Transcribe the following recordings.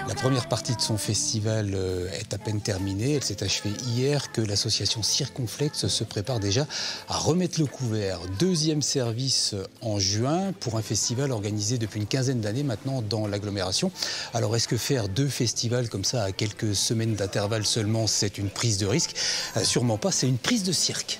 La première partie de son festival est à peine terminée. Elle s'est achevée hier que l'association Circonflexe se prépare déjà à remettre le couvert. Deuxième service en juin pour un festival organisé depuis une quinzaine d'années maintenant dans l'agglomération. Alors est-ce que faire deux festivals comme ça à quelques semaines d'intervalle seulement, c'est une prise de risque? Sûrement pas, c'est une prise de cirque.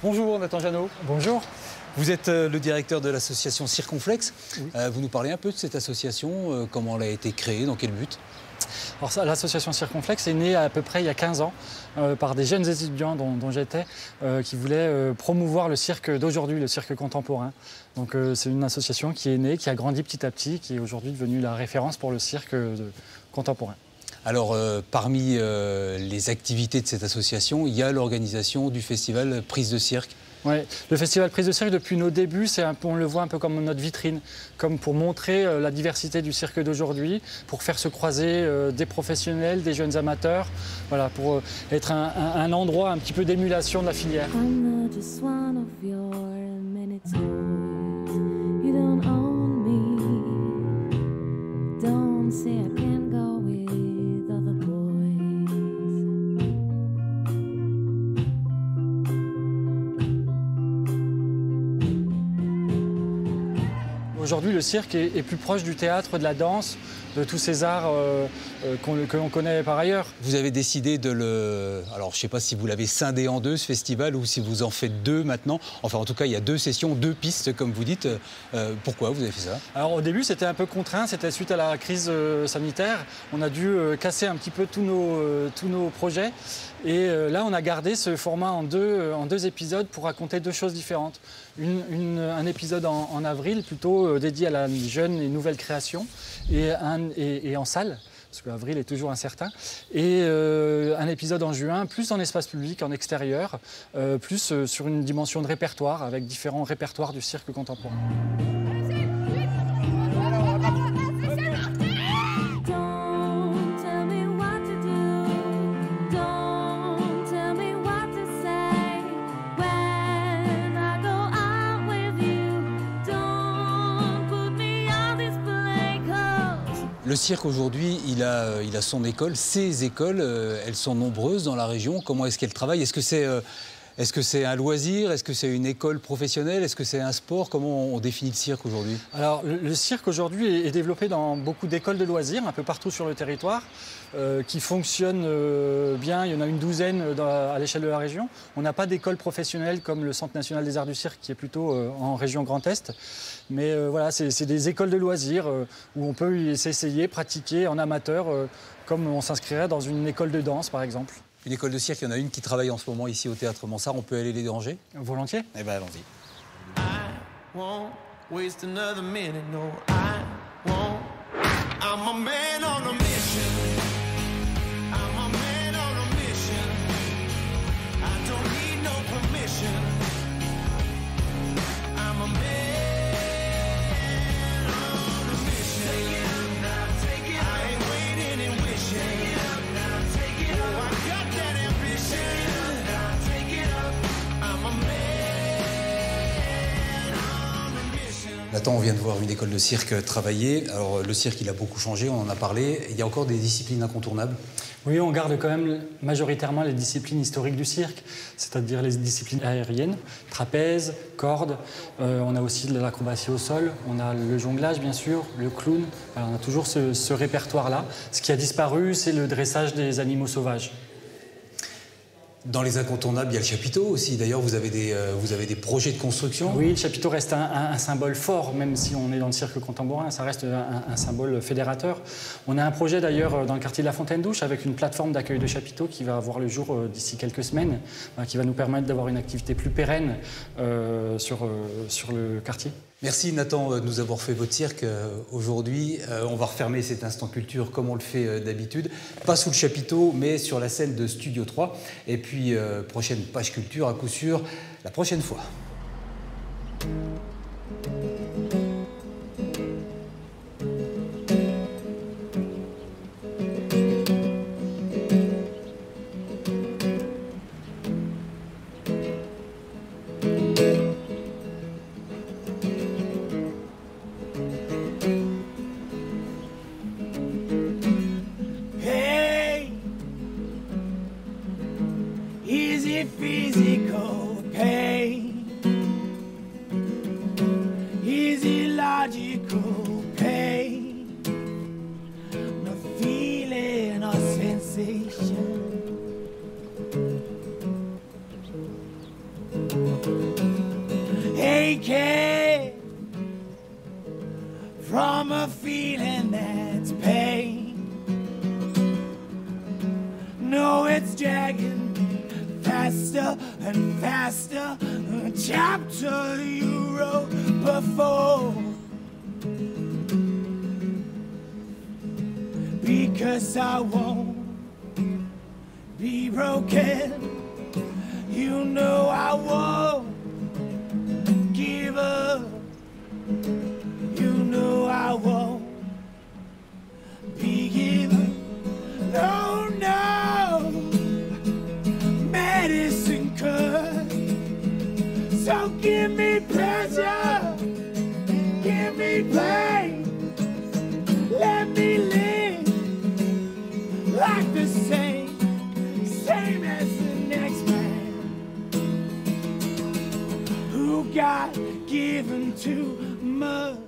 Bonjour Nathan Jeannot. Bonjour. Vous êtes le directeur de l'association Circonflexe. Oui. Vous nous parlez un peu de cette association, comment elle a été créée, dans quel but? Alors l'association Circonflexe est née à peu près il y a 15 ans par des jeunes étudiants dont j'étais qui voulaient promouvoir le cirque d'aujourd'hui, le cirque contemporain. Donc c'est une association qui est née, qui a grandi petit à petit, qui est aujourd'hui devenue la référence pour le cirque contemporain. Alors, parmi les activités de cette association, il y a l'organisation du festival Prise de Cirque. Oui, le festival Prise de Cirque, depuis nos débuts, on le voit un peu comme notre vitrine, comme pour montrer la diversité du cirque d'aujourd'hui, pour faire se croiser des professionnels, des jeunes amateurs, voilà, pour être un endroit un petit peu d'émulation de la filière. Aujourd'hui, le cirque est plus proche du théâtre, de la danse, de tous ces arts que l'on connaît par ailleurs. Vous avez décidé de le... Alors, je ne sais pas si vous l'avez scindé en deux, ce festival, ou si vous en faites deux maintenant. Enfin, en tout cas, il y a deux sessions, deux pistes, comme vous dites. Pourquoi vous avez fait ça? Alors, au début, c'était un peu contraint. C'était suite à la crise sanitaire. On a dû casser un petit peu tous nos projets. Et là, on a gardé ce format en deux épisodes pour raconter deux choses différentes. Un épisode en avril, plutôt dédié à la jeune et nouvelle création, et en salle, parce qu'avril est toujours incertain, et un épisode en juin, plus en espace public, en extérieur, plus sur une dimension de répertoire, avec différents répertoires du cirque contemporain. Le cirque aujourd'hui, il a son école, ses écoles, elles sont nombreuses dans la région. Comment est-ce qu'elles travaillent? Est-ce que c'est un loisir? Est-ce que c'est une école professionnelle? Est-ce que c'est un sport? Comment on définit le cirque aujourd'hui? Alors, le cirque aujourd'hui est développé dans beaucoup d'écoles de loisirs, un peu partout sur le territoire, qui fonctionnent bien. Il y en a une douzaine à l'échelle de la région. On n'a pas d'école professionnelle comme le Centre national des arts du cirque, qui est plutôt en région Grand Est. Mais voilà, c'est des écoles de loisirs où on peut s'essayer, pratiquer en amateur, comme on s'inscrirait dans une école de danse, par exemple. Une école de cirque, il y en a une qui travaille en ce moment ici au Théâtre Mansart. On peut aller les déranger? Volontiers. Eh bien, allons-y. Nathan, on vient de voir une école de cirque travailler. Alors, le cirque, il a beaucoup changé, on en a parlé. Il y a encore des disciplines incontournables? Oui, on garde quand même majoritairement les disciplines historiques du cirque, c'est-à-dire les disciplines aériennes, trapèze, corde. On a aussi de l'acrobatie au sol, on a le jonglage, bien sûr, le clown. Alors, on a toujours ce répertoire-là. Ce qui a disparu, c'est le dressage des animaux sauvages. Dans les incontournables, il y a le chapiteau aussi. D'ailleurs, vous avez des projets de construction. Oui, le chapiteau reste un symbole fort, même si on est dans le cirque contemporain. Ça reste un symbole fédérateur. On a un projet d'ailleurs dans le quartier de la Fontaine-Douche avec une plateforme d'accueil de chapiteaux qui va voir le jour d'ici quelques semaines, qui va nous permettre d'avoir une activité plus pérenne sur le quartier. Merci Nathan de nous avoir fait votre cirque aujourd'hui. On va refermer cet instant culture comme on le fait d'habitude. Pas sous le chapiteau, mais sur la scène de Studio 3. Et puis, prochaine page culture, à coup sûr, la prochaine fois. physical pain? Is it logical pain? No feeling or sensation. Aching from a feeling that's pain. No, it's dragging me faster and faster. A chapter you wrote before. Because I won't be broken. You know I won't give up. You know I won't be given. No, no, medicine could. So give me pleasure, give me pain. Let me live like the same as the next man who got given too much.